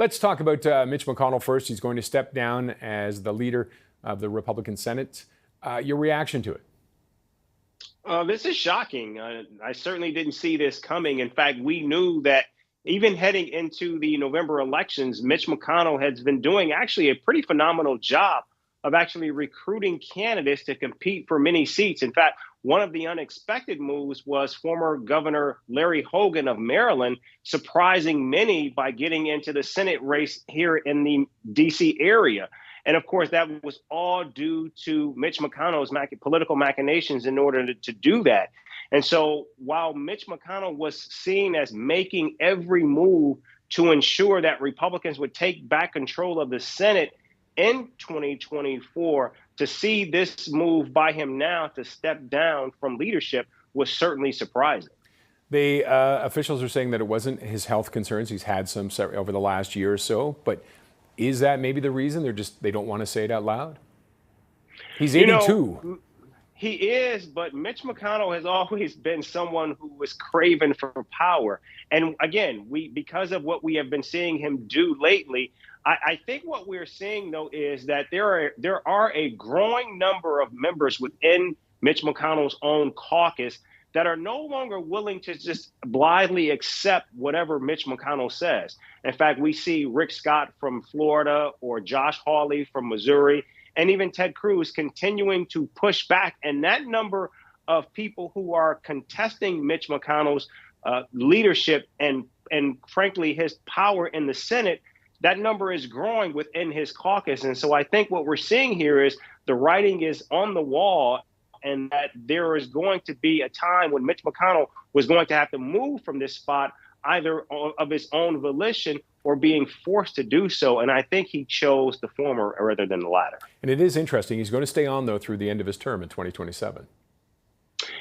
Let's talk about Mitch McConnell first. He's going to step down as the leader of the Republican Senate. Your reaction to it? This is shocking. I certainly didn't see this coming. In fact, we knew that even heading into the November elections, Mitch McConnell has been doing actually a pretty phenomenal job of actually recruiting candidates to compete for many seats. In fact, one of the unexpected moves was former Governor Larry Hogan of Maryland surprising many by getting into the Senate race here in the D.C. area. And of course, that was all due to Mitch McConnell's political machinations in order to do that. And so while Mitch McConnell was seen as making every move to ensure that Republicans would take back control of the Senate in 2024, to see this move by him now to step down from leadership was certainly surprising. The officials are saying that it wasn't his health concerns. He's had some over the last year or so, but is that maybe the reason they don't want to say it out loud? He's 82. He is, but Mitch McConnell has always been someone who was craving for power. And again, because of what we have been seeing him do lately, I think what we're seeing, though, is that there are a growing number of members within Mitch McConnell's own caucus that are no longer willing to just blithely accept whatever Mitch McConnell says. In fact, we see Rick Scott from Florida or Josh Hawley from Missouri and even Ted Cruz continuing to push back. And that number of people who are contesting Mitch McConnell's leadership and frankly, his power in the Senate, that number is growing within his caucus. And so I think what we're seeing here is the writing is on the wall, and that there is going to be a time when Mitch McConnell was going to have to move from this spot, either of his own volition or being forced to do so. And I think he chose the former rather than the latter. And it is interesting. He's going to stay on, though, through the end of his term in 2027.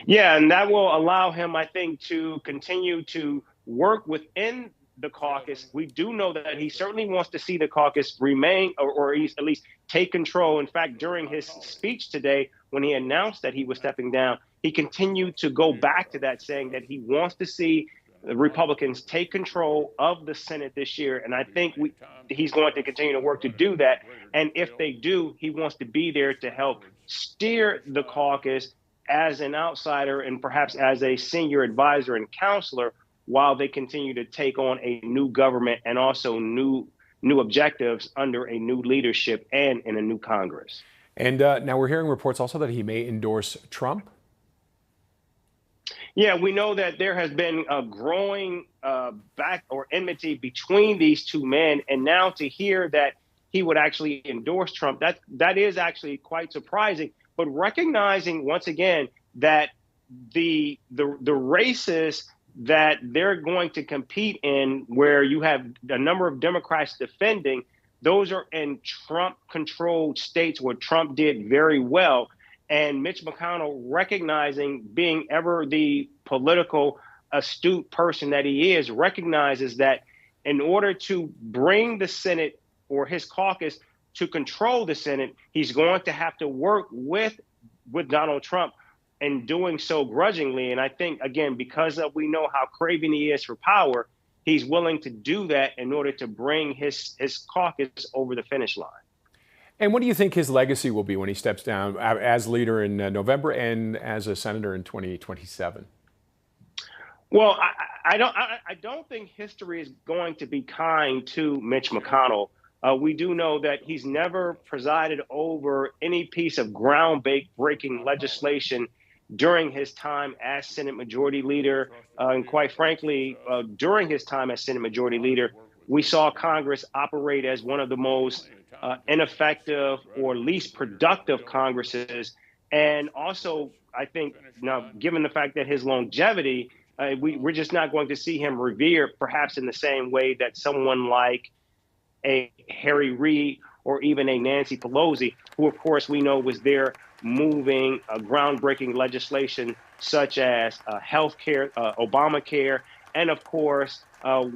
Yeah, and that will allow him, I think, to continue to work within the caucus. We do know that he certainly wants to see the caucus remain or at least take control. In fact, during his speech today, when he announced that he was stepping down, he continued to go back to that, saying that he wants to see the Republicans take control of the Senate this year. And I think he's going to continue to work to do that. And if they do, he wants to be there to help steer the caucus as an outsider and perhaps as a senior advisor and counselor while they continue to take on a new government and also new objectives under a new leadership and in a new Congress. And now we're hearing reports also that he may endorse Trump. Yeah, we know that there has been a growing back or enmity between these two men. And now to hear that he would actually endorse Trump, that is actually quite surprising. But recognizing once again that the races that they're going to compete in, where you have a number of Democrats defending, those are in Trump-controlled states where Trump did very well. And Mitch McConnell, recognizing, being ever the political astute person that he is, recognizes that in order to bring the Senate or his caucus to control the Senate, he's going to have to work with Donald Trump, and doing so grudgingly. And I think, again, because we know how craving he is for power, he's willing to do that in order to bring his caucus over the finish line. And what do you think his legacy will be when he steps down as leader in November and as a senator in 2027? Well, I don't think history is going to be kind to Mitch McConnell. We do know that he's never presided over any piece of groundbreaking legislation during his time as Senate Majority Leader. And quite frankly, during his time as Senate Majority Leader, we saw Congress operate as one of the most ineffective or least productive Congresses. And also, I think now, given the fact that his longevity, we're just not going to see him revered perhaps in the same way that someone like a Harry Reid or even a Nancy Pelosi, who, of course, we know was there moving groundbreaking legislation such as healthcare, Obamacare, and, of course,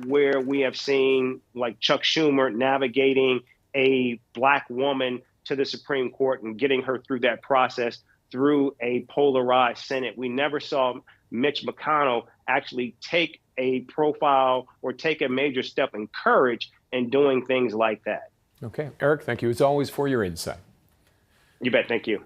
where we have seen like Chuck Schumer navigating a Black woman to the Supreme Court and getting her through that process through a polarized Senate. We never saw Mitch McConnell actually take a profile or take a major step in courage in doing things like that. Okay. Eric, thank you as always for your insight. You bet. Thank you.